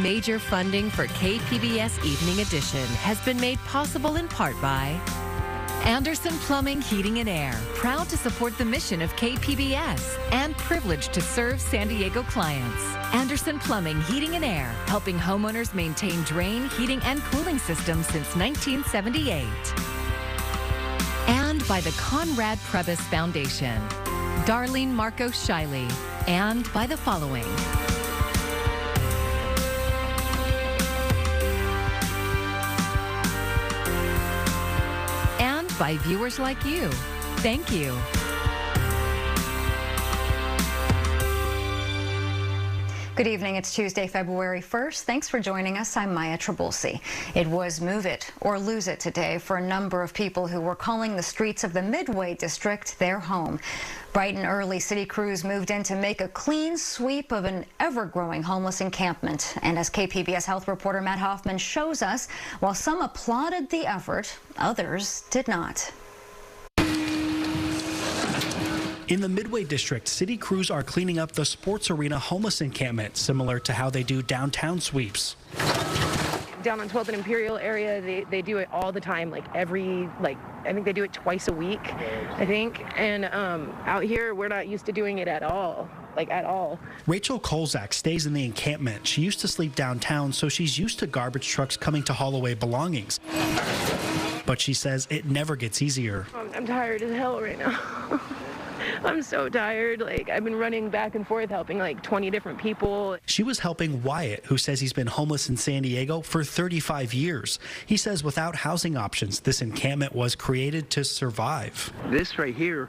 Major funding for KPBS Evening Edition has been made possible in part by Anderson Plumbing, Heating and Air, proud to support the mission of KPBS and privileged to serve San Diego clients. Anderson Plumbing, Heating and Air, helping homeowners maintain drain, heating, and cooling systems since 1978. And by the Conrad Prebys Foundation, Darlene Marcos Shiley, and by the following. By viewers like you. Thank you. Good evening. It's Tuesday, February 1st. Thanks for joining us. I'm Maya Trabulsi. It was move it or lose it today for a number of people who were calling the streets of the Midway District their home. Bright and early, city crews moved in to make a clean sweep of an ever-growing homeless encampment. And as KPBS health reporter Matt Hoffman shows us, while some applauded the effort, others did not. In the Midway District, city crews are cleaning up the sports arena homeless encampment, similar to how they do downtown sweeps. Down on 12th and Imperial area, they do it all the time, I think they do it twice a week, I think. And out here, we're not used to doing it at all, at all. Rachel Kolzak stays in the encampment. She used to sleep downtown, so she's used to garbage trucks coming to haul away belongings. But she says it never gets easier. I'm tired as hell right now. I'm so tired. I've been running back and forth helping 20 different people. She was helping Wyatt, who says he's been homeless in San Diego for 35 years. He says without housing options, this encampment was created to survive. This right here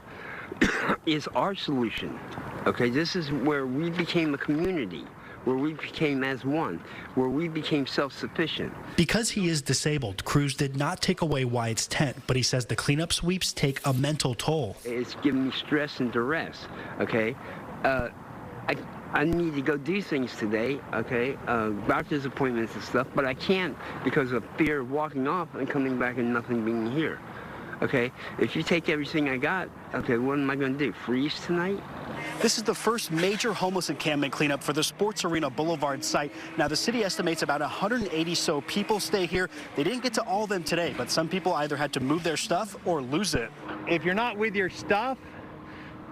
is our solution. Okay, this is where we became a community, where we became as one, where we became self-sufficient. Because he is disabled, crews did not take away Wyatt's tent, but he says the cleanup sweeps take a mental toll. It's giving me stress and duress, okay? I need to go do things today, okay? Doctor's appointments and stuff, but I can't because of fear of walking off and coming back and nothing being here, okay? If you take everything I got, okay, what am I gonna do, freeze tonight? This is the first major homeless encampment cleanup for the Sports Arena Boulevard site. Now, the city estimates about 180 so people stay here. They didn't get to all of them today, but some people either had to move their stuff or lose it. If you're not with your stuff,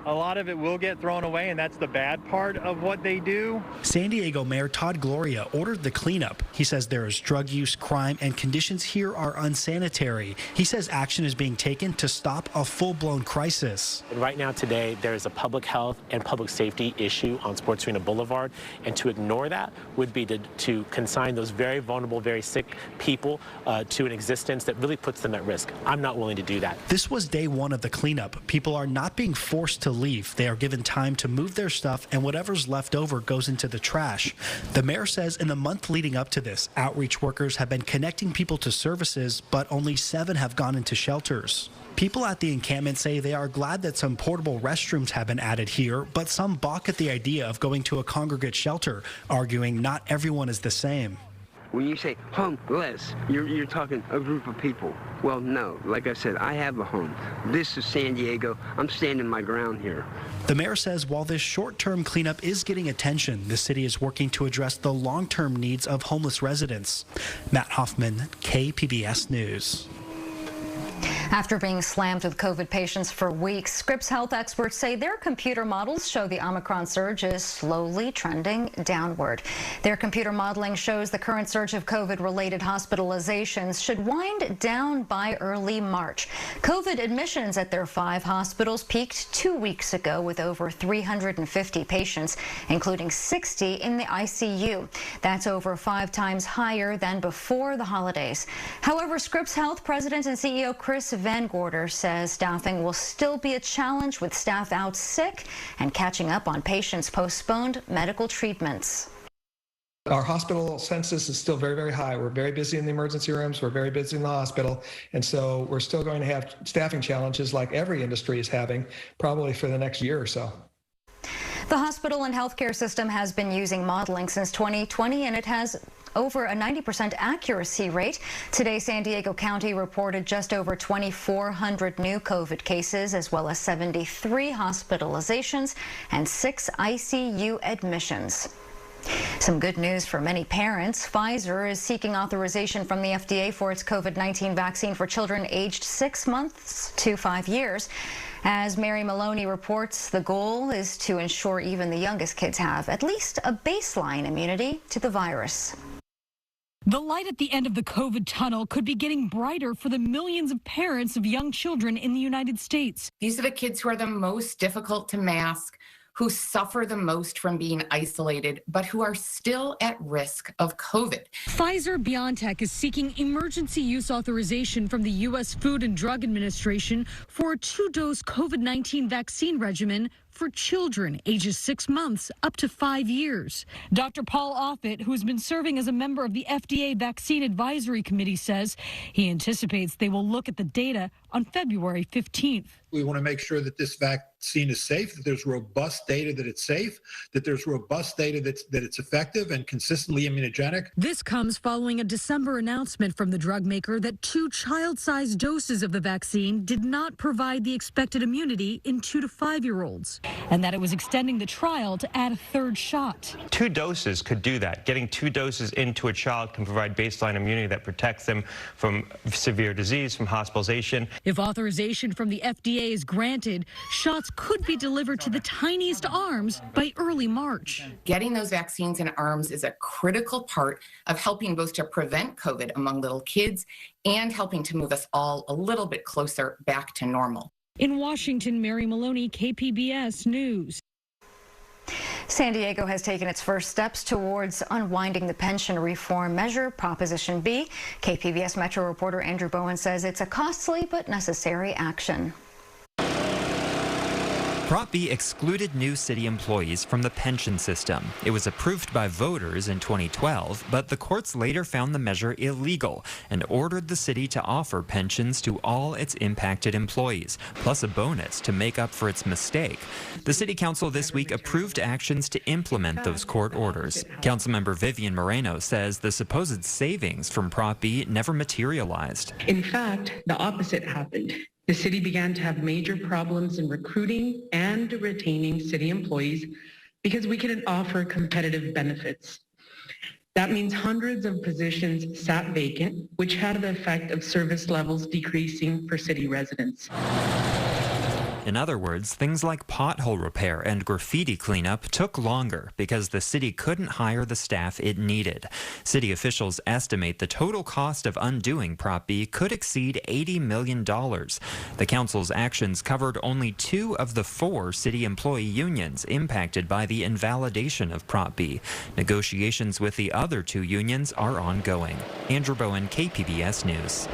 a lot of it will get thrown away, and that's the bad part of what they do. San Diego Mayor Todd Gloria ordered the cleanup. He says there is drug use, crime, and conditions here are unsanitary. He says action is being taken to stop a full-blown crisis. And right now today, there is a public health and public safety issue on Sports Arena Boulevard, and to ignore that would be to consign those very vulnerable, very sick people to an existence that really puts them at risk. I'm not willing to do that. This was day one of the cleanup. People are not being forced to leave. They are given time to move their stuff, and whatever's left over goes into the trash. The mayor says in the month leading up to this, outreach workers have been connecting people to services, but only 7 have gone into shelters. People at the encampment say they are glad that some portable restrooms have been added here, but some balk at the idea of going to a congregate shelter, arguing not everyone is the same. When you say homeless, you're talking a group of people. Well, no, like I said, I have a home. This is San Diego. I'm standing my ground here. The mayor says while this short-term cleanup is getting attention, the city is working to address the long-term needs of homeless residents. Matt Hoffman, KPBS News. After being slammed with COVID patients for weeks, Scripps health experts say their computer models show the Omicron surge is slowly trending downward. Their computer modeling shows the current surge of COVID-related hospitalizations should wind down by early March. COVID admissions at their 5 hospitals peaked 2 weeks ago with over 350 patients, including 60 in the ICU. That's over 5 times higher than before the holidays. However, Scripps Health President and CEO Chris Van Gorder says staffing will still be a challenge with staff out sick and catching up on patients' postponed medical treatments. Our hospital census is still very, very high. We're very busy in the emergency rooms. We're very busy in the hospital. And so we're still going to have staffing challenges like every industry is having probably for the next year or so. The hospital and healthcare system has been using modeling since 2020, and it has over a 90% accuracy rate. Today, San Diego County reported just over 2,400 new COVID cases, as well as 73 hospitalizations and 6 ICU admissions. Some good news for many parents. Pfizer is seeking authorization from the FDA for its COVID-19 vaccine for children aged 6 months to 5 years. As Mary Maloney reports, the goal is to ensure even the youngest kids have at least a baseline immunity to the virus. The light at the end of the COVID tunnel could be getting brighter for the millions of parents of young children in the United States. These are the kids who are the most difficult to mask, who suffer the most from being isolated, but who are still at risk of COVID. Pfizer-BioNTech is seeking emergency use authorization from the U.S. Food and Drug Administration for a 2-dose COVID-19 vaccine regimen for children ages 6 months up to 5 years. Dr. Paul Offit, who has been serving as a member of the FDA Vaccine Advisory Committee, says he anticipates they will look at the data on February 15th. We want to make sure that this vaccine is safe, that there's robust data that it's safe, that there's robust data that it's effective and consistently immunogenic. This comes following a December announcement from the drug maker that 2 child-sized doses of the vaccine did not provide the expected immunity in 2 to 5-year-olds, and that it was extending the trial to add a 3rd shot. 2 doses could do that. Getting 2 doses into a child can provide baseline immunity that protects them from severe disease, from hospitalization. If authorization from the FDA is granted, shots could be delivered to the tiniest arms by early March. Getting those vaccines in arms is a critical part of helping both to prevent COVID among little kids and helping to move us all a little bit closer back to normal. In Washington, Mary Maloney, KPBS News. San Diego has taken its first steps towards unwinding the pension reform measure, Proposition B. KPBS Metro reporter Andrew Bowen says it's a costly but necessary action. Prop B excluded new city employees from the pension system. It was approved by voters in 2012, but the courts later found the measure illegal and ordered the city to offer pensions to all its impacted employees, plus a bonus to make up for its mistake. The city council this week approved actions to implement those court orders. Councilmember Vivian Moreno says the supposed savings from Prop B never materialized. In fact, the opposite happened. The city began to have major problems in recruiting and retaining city employees because we couldn't offer competitive benefits. That means hundreds of positions sat vacant, which had the effect of service levels decreasing for city residents. In other words, things like pothole repair and graffiti cleanup took longer because the city couldn't hire the staff it needed. City officials estimate the total cost of undoing Prop B could exceed $80 million. The council's actions covered only 2 of the 4 city employee unions impacted by the invalidation of Prop B. Negotiations with the other 2 unions are ongoing. Andrew Bowen, KPBS News.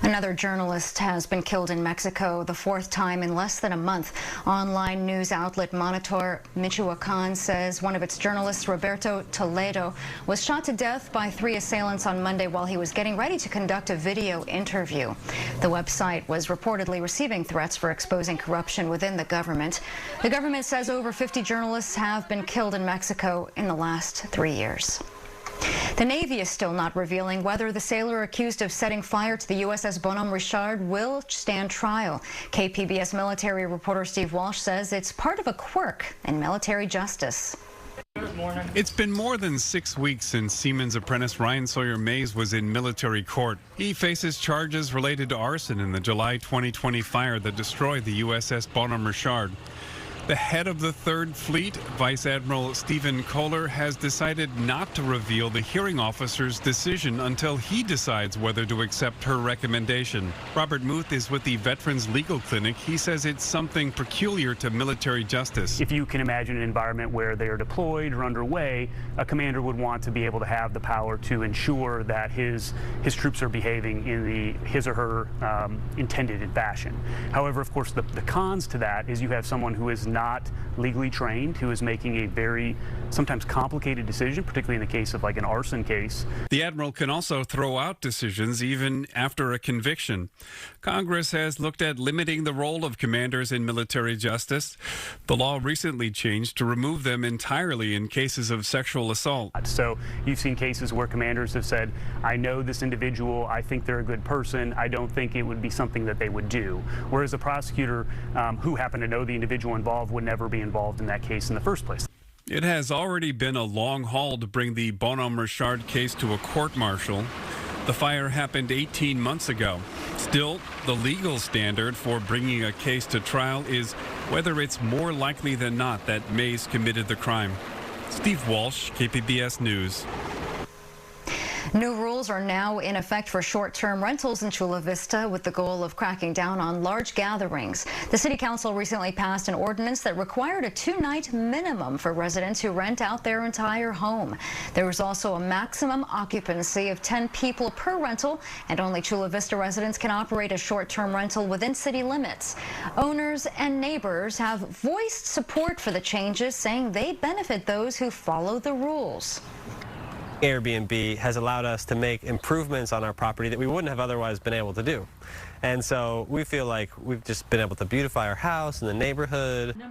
Another journalist has been killed in Mexico, the 4th time in less than a month. Online news outlet Monitor Michoacan says one of its journalists, Roberto Toledo, was shot to death by 3 assailants on Monday while he was getting ready to conduct a video interview. The website was reportedly receiving threats for exposing corruption within the government. The government says over 50 journalists have been killed in Mexico in the last 3 years. The Navy is still not revealing whether the sailor accused of setting fire to the USS Bonhomme Richard will stand trial. KPBS military reporter Steve Walsh says it's part of a quirk in military justice. It's been more than 6 weeks since Seaman's apprentice Ryan Sawyer Mays was in military court. He faces charges related to arson in the July 2020 fire that destroyed the USS Bonhomme Richard. The head of the 3rd Fleet, Vice Admiral Stephen Kohler, has decided not to reveal the hearing officer's decision until he decides whether to accept her recommendation. Robert Muth is with the Veterans Legal Clinic. He says it's something peculiar to military justice. If you can imagine an environment where they are deployed or underway, a commander would want to be able to have the power to ensure that his troops are behaving in his or her intended fashion. However, of course, the cons to that is you have someone who is not legally trained, who is making a very sometimes complicated decision, particularly in the case of like an arson case. The admiral can also throw out decisions even after a conviction. Congress has looked at limiting the role of commanders in military justice. The law recently changed to remove them entirely in cases of sexual assault. So you've seen cases where commanders have said, I know this individual, I think they're a good person, I don't think it would be something that they would do. Whereas a prosecutor who happened to know the individual involved would never be involved in that case in the first place. It has already been a long haul to bring the Bonhomme Richard case to a court-martial. The fire happened 18 months ago. Still, the legal standard for bringing a case to trial is whether it's more likely than not that Mays committed the crime. Steve Walsh, KPBS News. New rules are now in effect for short-term rentals in Chula Vista with the goal of cracking down on large gatherings. The City Council recently passed an ordinance that required a 2-night minimum for residents who rent out their entire home. There was also a maximum occupancy of 10 people per rental, and only Chula Vista residents can operate a short-term rental within city limits. Owners and neighbors have voiced support for the changes, saying they benefit those who follow the rules. Airbnb has allowed us to make improvements on our property that we wouldn't have otherwise been able to do. And so we feel like we've just been able to beautify our house and the neighborhood.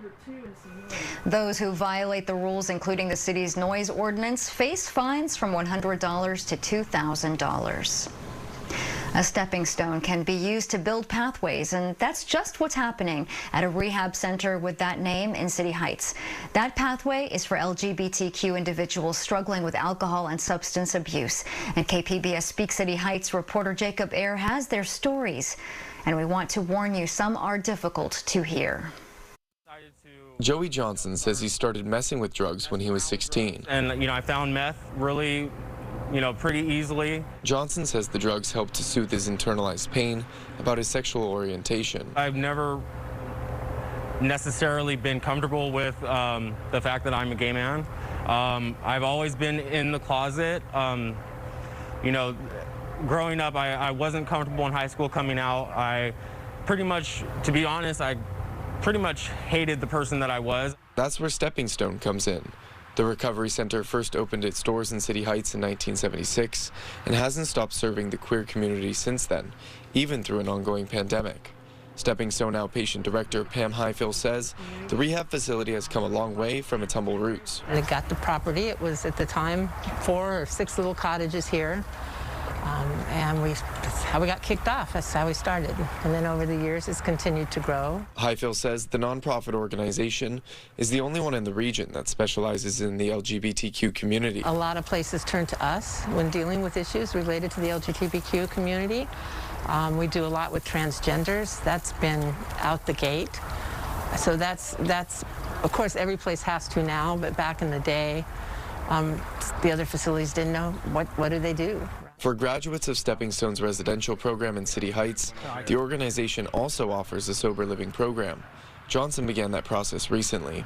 Those who violate the rules, including the city's noise ordinance, face fines from $100 to $2,000. A stepping stone can be used to build pathways, and that's just what's happening at a rehab center with that name in City Heights. That pathway is for LGBTQ individuals struggling with alcohol and substance abuse. And KPBS Speak City Heights reporter Jacob Ayer has their stories. And we want to warn you, some are difficult to hear. Joey Johnson says he started messing with drugs when he was 16. And, I found meth really pretty easily. Johnson says the drugs helped to soothe his internalized pain about his sexual orientation. I've never necessarily been comfortable with the fact that I'm a gay man. I've always been in the closet. Growing up, I wasn't comfortable in high school coming out. I pretty much, to be honest, I pretty much hated the person that I was. That's where Stepping Stone comes in. The Recovery Center first opened its doors in City Heights in 1976 and hasn't stopped serving the queer community since then, even through an ongoing pandemic. Stepping Stone Outpatient Director Pam Highfill says the rehab facility has come a long way from its humble roots. They got the property. It was at the time 4 or 6 little cottages here. And that's how we got kicked off. That's how we started. And then over the years, it's continued to grow. Highfill says the nonprofit organization is the only one in the region that specializes in the LGBTQ community. A lot of places turn to us when dealing with issues related to the LGBTQ community. We do a lot with transgenders. That's been out the gate. So that's of course, every place has to now, but back in the day, the other facilities didn't know what do they do. For graduates of Stepping Stone's residential program in City Heights, the organization also offers a sober living program. Johnson began that process recently.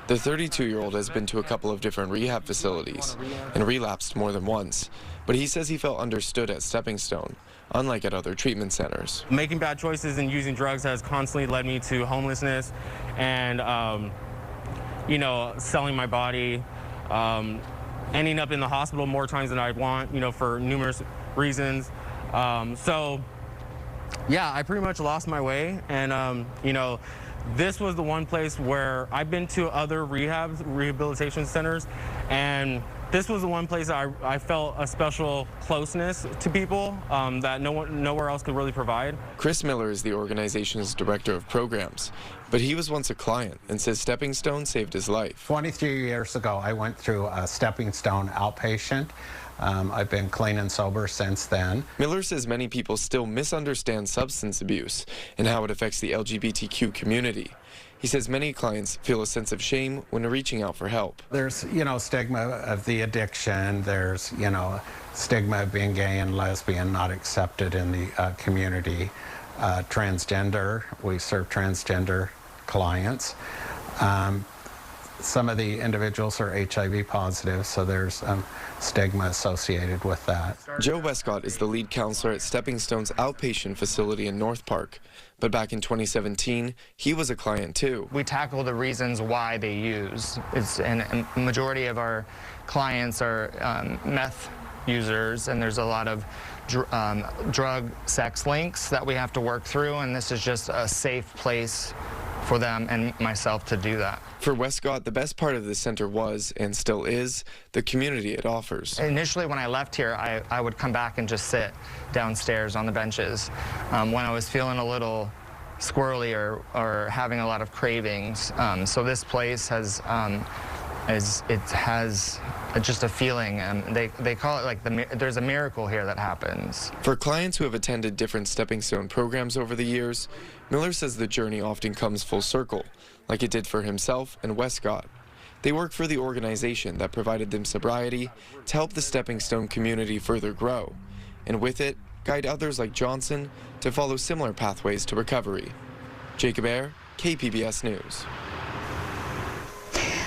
The 32-year-old has been to a couple of different rehab facilities and relapsed more than once, but he says he felt understood at Stepping Stone, unlike at other treatment centers. Making bad choices and using drugs has constantly led me to homelessness and, selling my body. Ending up in the hospital more times than I'd want, for numerous reasons. So, yeah, I pretty much lost my way. And, this was the one place where I've been to other rehabilitation centers, and this was the one place I felt a special closeness to people that nowhere else could really provide. Chris Miller is the organization's director of programs, but he was once a client and says Stepping Stone saved his life. 23 years ago, I went through a Stepping Stone outpatient. I've been clean and sober since then. Miller says many people still misunderstand substance abuse and how it affects the LGBTQ community. He says many clients feel a sense of shame when reaching out for help. There's, stigma of the addiction. There's, stigma of being gay and lesbian, not accepted in the community. Transgender, we serve transgender clients. Some of the individuals are HIV positive, so there's stigma associated with that. Joe Westcott is the lead counselor at Stepping Stone's outpatient facility in North Park. But back in 2017, he was a client too. We tackle the reasons why they use. And a majority of our clients are meth users, and there's a lot of drug sex links that we have to work through, and this is just a safe place for them and myself to do that. For Westcott, the best part of the center was, and still is, the community it offers. Initially, when I left here, I would come back and just sit downstairs on the benches. When I was feeling a little squirrely or having a lot of cravings. So this place has it has just a feeling, and they call it like there's a miracle here that happens. For clients who have attended different stepping stone programs over the years, Miller says the journey often comes full circle, like it did for himself and Westcott. They work for the organization that provided them sobriety to help the stepping stone community further grow, and with it, guide others like Johnson to follow similar pathways to recovery. Jacob Ayer, KPBS News.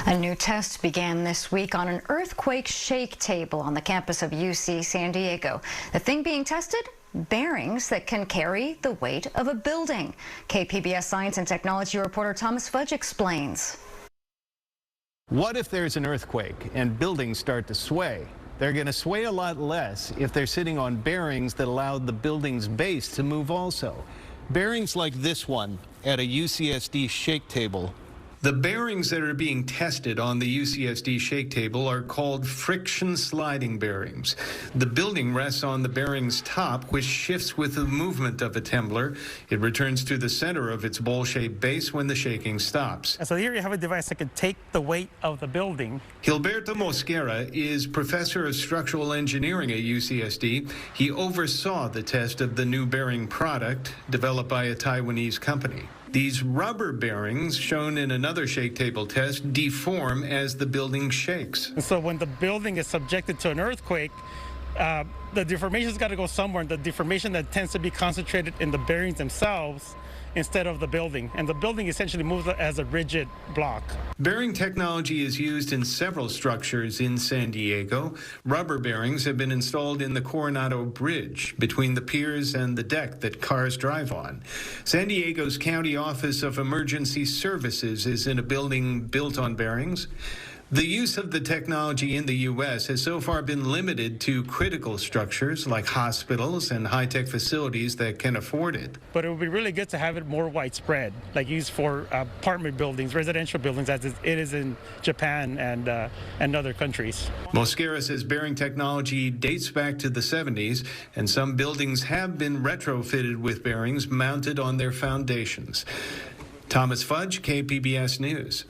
A new test began this week on an earthquake shake table on the campus of UC San Diego. The thing being tested? Bearings that can carry the weight of a building. KPBS science and technology reporter Thomas Fudge explains. What if there's an earthquake and buildings start to sway? They're going to sway a lot less if they're sitting on bearings that allow the building's base to move also. Bearings like this one at a UCSD shake table. The bearings that are being tested on the UCSD shake table are called friction sliding bearings. The building rests on the bearing's top, which shifts with the movement of a tumbler. It returns to the center of its bowl-shaped base when the shaking stops. So here you have a device that can take the weight of the building. Gilberto Mosquera is professor of structural engineering at UCSD. He oversaw the test of the new bearing product developed by a Taiwanese company. These rubber bearings, shown in another shake table test, deform as the building shakes. And so when the building is subjected to an earthquake, the deformation's got to go somewhere. And the deformation that tends to be concentrated in the bearings themselves instead of the building. And the building essentially moves as a rigid block. Bearing technology is used in several structures in San Diego. Rubber bearings have been installed in the Coronado Bridge between the piers and the deck that cars drive on. San Diego's County Office of Emergency Services is in a building built on bearings. The use of the technology in the U.S. has so far been limited to critical structures like hospitals and high-tech facilities that can afford it. But it would be really good to have it more widespread, like used for apartment buildings, residential buildings, as it is in Japan and other countries. Mosquera says bearing technology dates back to the 70s, and some buildings have been retrofitted with bearings mounted on their foundations. Thomas Fudge, KPBS News.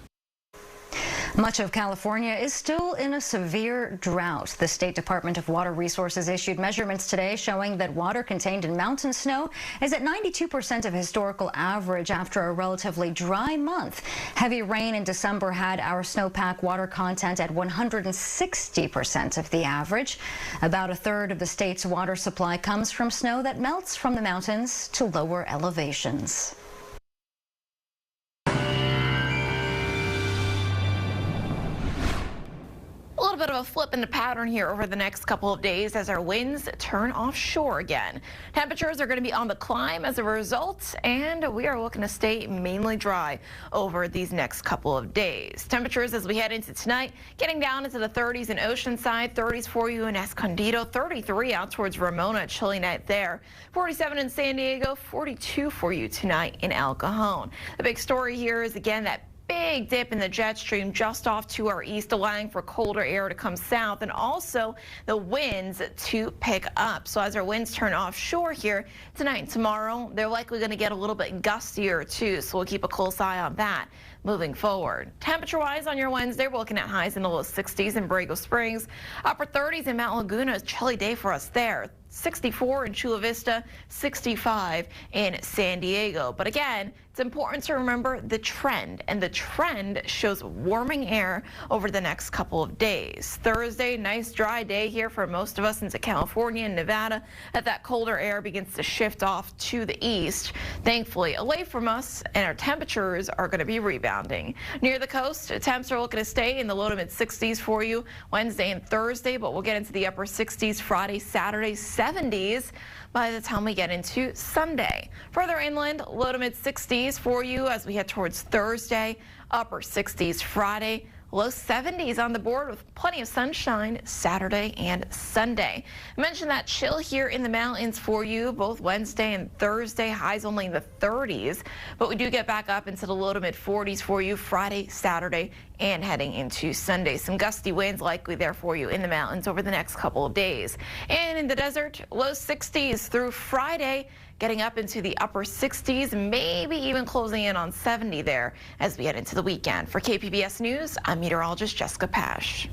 Much of California is still in a severe drought. The State Department of Water Resources issued measurements today showing that water contained in mountain snow is at 92% of historical average after a relatively dry month. Heavy rain in December had our snowpack water content at 160% of the average. About a third of the state's water supply comes from snow that melts from the mountains to lower elevations. A little bit of a flip in the pattern here over the next couple of days as our winds turn offshore again. Temperatures are going to be on the climb as a result, and we are looking to stay mainly dry over these next couple of days. Temperatures as we head into tonight, getting down into the 30s in Oceanside, 30s for you in Escondido, 33 out towards Ramona, a chilly night there. 47 in San Diego, 42 for you tonight in El Cajon. The big story here is again that big dip in the jet stream just off to our east, allowing for colder air to come south and also the winds to pick up. So as our winds turn offshore here tonight and tomorrow, they're likely going to get a little bit gustier too. So we'll keep a close eye on that moving forward. Temperature wise on your Wednesday, we're looking at highs in the low 60s in Borrego Springs, upper 30s in Mount Laguna. A chilly day for us there. 64 in Chula Vista, 65 in San Diego. But again, it's important to remember the trend, and the trend shows warming air over the next couple of days. Thursday, nice dry day here for most of us into California and Nevada as that colder air begins to shift off to the east, thankfully away from us, and our temperatures are going to be rebounding. Near the coast, temps are looking to stay in the low to mid 60s for you Wednesday and Thursday, but we'll get into the upper 60s Friday, Saturday, 70s by the time we get into Sunday. Further inland, low to mid 60s for you as we head towards Thursday, upper 60s Friday, low 70s on the board with plenty of sunshine Saturday and Sunday. I mentioned that chill here in the mountains for you both Wednesday and Thursday, highs only in the 30s, but we do get back up into the low to mid 40s for you Friday, Saturday, and heading into Sunday. Some gusty winds likely there for you in the mountains over the next couple of days. And in the desert, low 60s through Friday, getting up into the upper 60s, maybe even closing in on 70 there as we head into the weekend. For KPBS News, I'm meteorologist Jessica Pash.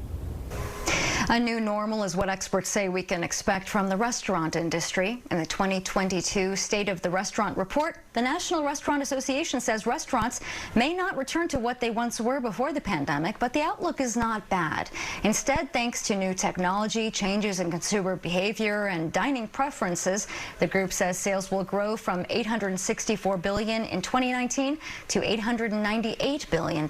A new normal is what experts say we can expect from the restaurant industry. In the 2022 State of the Restaurant report, the National Restaurant Association says restaurants may not return to what they once were before the pandemic, but the outlook is not bad. Instead, thanks to new technology, changes in consumer behavior, and dining preferences, the group says sales will grow from $864 billion in 2019 to $898 billion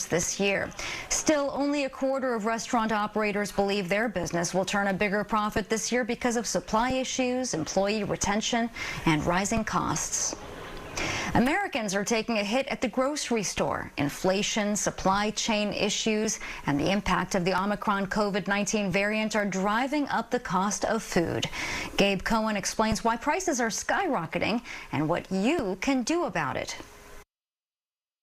this year. Still, only a quarter of restaurant operators believe their business will turn a bigger profit this year because of supply issues, employee retention, and rising costs. Americans are taking a hit at the grocery store. Inflation, supply chain issues, and the impact of the Omicron COVID-19 variant are driving up the cost of food. Gabe Cohen explains why prices are skyrocketing and what you can do about it.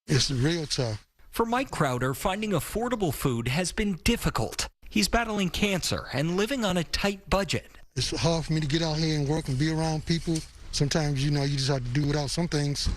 It's real tough. For Mike Crowder, finding affordable food has been difficult. He's battling cancer and living on a tight budget. It's hard for me to get out here and work and be around people. Sometimes, you just have to do without some things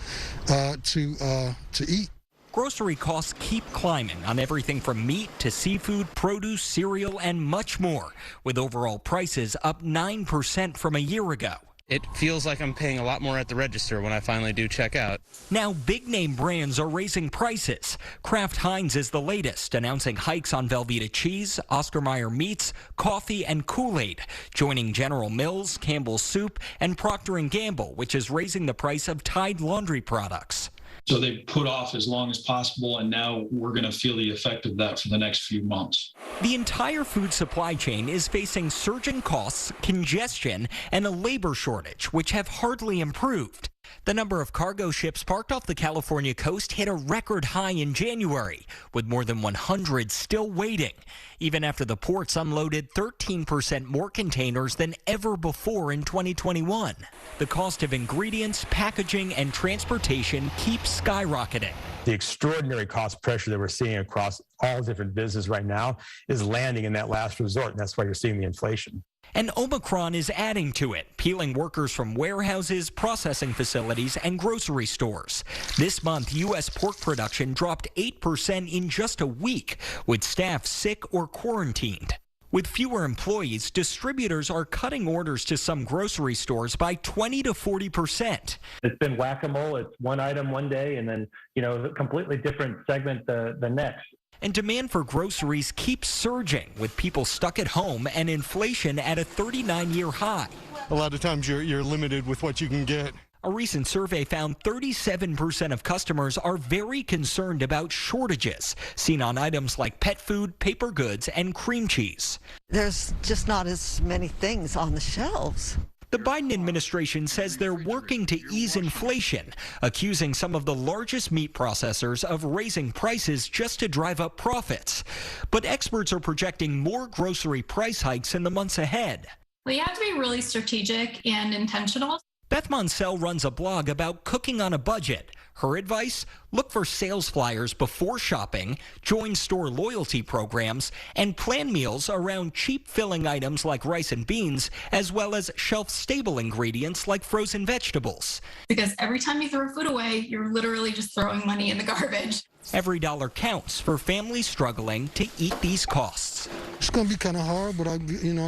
to eat. Grocery costs keep climbing on everything from meat to seafood, produce, cereal, and much more, with overall prices up 9% from a year ago. It feels like I'm paying a lot more at the register when I finally do check out. Now, big-name brands are raising prices. Kraft Heinz is the latest, announcing hikes on Velveeta cheese, Oscar Mayer meats, coffee, and Kool-Aid, joining General Mills, Campbell's Soup, and Procter & Gamble, which is raising the price of Tide laundry products. So they put off as long as possible, and now we're going to feel the effect of that for the next few months. The entire food supply chain is facing surging costs, congestion, and a labor shortage, which have hardly improved. The number of cargo ships parked off the California coast hit a record high in January, with more than 100 still waiting, even after the ports unloaded 13% more containers than ever before in 2021. The cost of ingredients, packaging, and transportation keeps skyrocketing. The extraordinary cost pressure that we're seeing across all different businesses right now is landing in that last resort, and that's why you're seeing the inflation. And Omicron is adding to it, peeling workers from warehouses, processing facilities, and grocery stores. This month, U.S. pork production dropped 8% in just a week, with staff sick or quarantined. With fewer employees, distributors are cutting orders to some grocery stores by 20 to 40%. It's been whack-a-mole. It's one item one day and then, a completely different segment the next. And demand for groceries keeps surging, with people stuck at home and inflation at a 39-year high. A lot of times you're limited with what you can get. A recent survey found 37% of customers are very concerned about shortages seen on items like pet food, paper goods, and cream cheese. There's just not as many things on the shelves. The Biden administration says they're working to ease inflation, accusing some of the largest meat processors of raising prices just to drive up profits. But experts are projecting more grocery price hikes in the months ahead. Well, you have to be really strategic and intentional. Beth Monsell runs a blog about cooking on a budget. Her advice? Look for sales flyers before shopping, join store loyalty programs, and plan meals around cheap filling items like rice and beans, as well as shelf-stable ingredients like frozen vegetables. Because every time you throw food away, you're literally just throwing money in the garbage. Every dollar counts for families struggling to eat these costs. It's going to be kind of hard, but I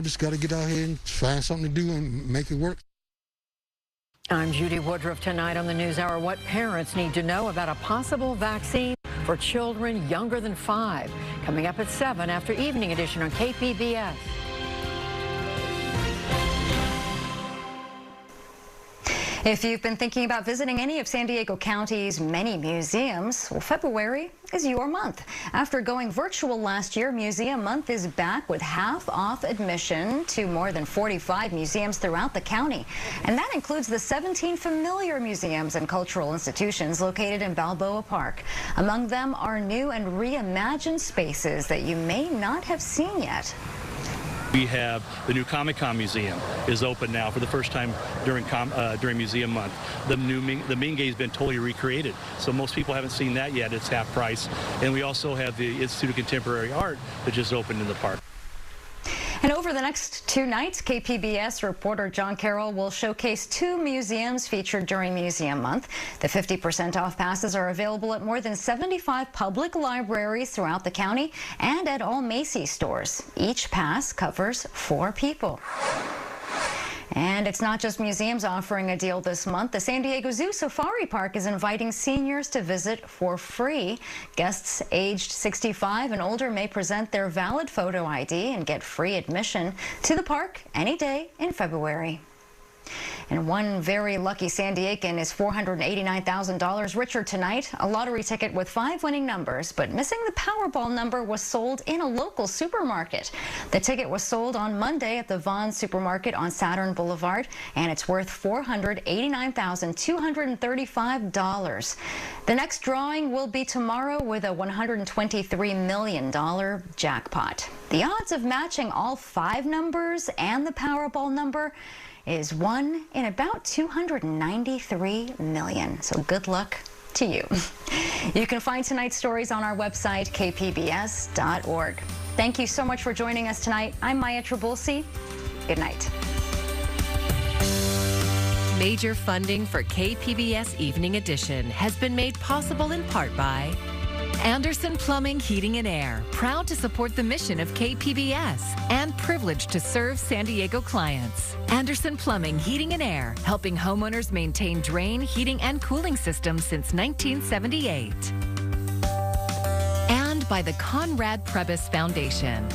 just got to get out here and find something to do and make it work. I'm Judy Woodruff. Tonight on the NewsHour, what parents need to know about a possible vaccine for children younger than 5. Coming up at 7 after Evening Edition on KPBS. If you've been thinking about visiting any of San Diego County's many museums, well, February is your month. After going virtual last year, Museum Month is back with half-off admission to more than 45 museums throughout the county. And that includes the 17 familiar museums and cultural institutions located in Balboa Park. Among them are new and reimagined spaces that you may not have seen yet. We have the new Comic-Con Museum is open now for the first time during Museum Month. The Mingay has been totally recreated, so most people haven't seen that yet. It's half price. And we also have the Institute of Contemporary Art that just opened in the park. And over the next 2 nights, KPBS reporter John Carroll will showcase 2 museums featured during Museum Month. The 50% off passes are available at more than 75 public libraries throughout the county and at all Macy's stores. Each pass covers 4 people. And it's not just museums offering a deal this month. The San Diego Zoo Safari Park is inviting seniors to visit for free. Guests aged 65 and older may present their valid photo ID and get free admission to the park any day in February. And one very lucky San Diegan is $489,000 richer tonight. A lottery ticket with 5 winning numbers, but missing the Powerball number was sold in a local supermarket. The ticket was sold on Monday at the Vaughn Supermarket on Saturn Boulevard, and it's worth $489,235. The next drawing will be tomorrow with a $123 million jackpot. The odds of matching all 5 numbers and the Powerball number is 1 in about 293 million. So good luck to you. You can find tonight's stories on our website, kpbs.org. Thank you so much for joining us tonight. I'm Maya Trabulsi. Good night. Major funding for KPBS Evening Edition has been made possible in part by Anderson Plumbing, Heating and Air, proud to support the mission of KPBS and privileged to serve San Diego clients. Anderson Plumbing, Heating and Air, helping homeowners maintain drain, heating, and cooling systems since 1978. And by the Conrad Prebys Foundation,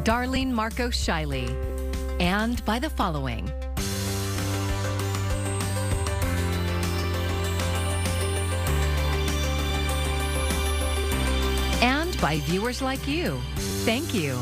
Darlene Marco Shiley, and by the following. And by viewers like you. Thank you.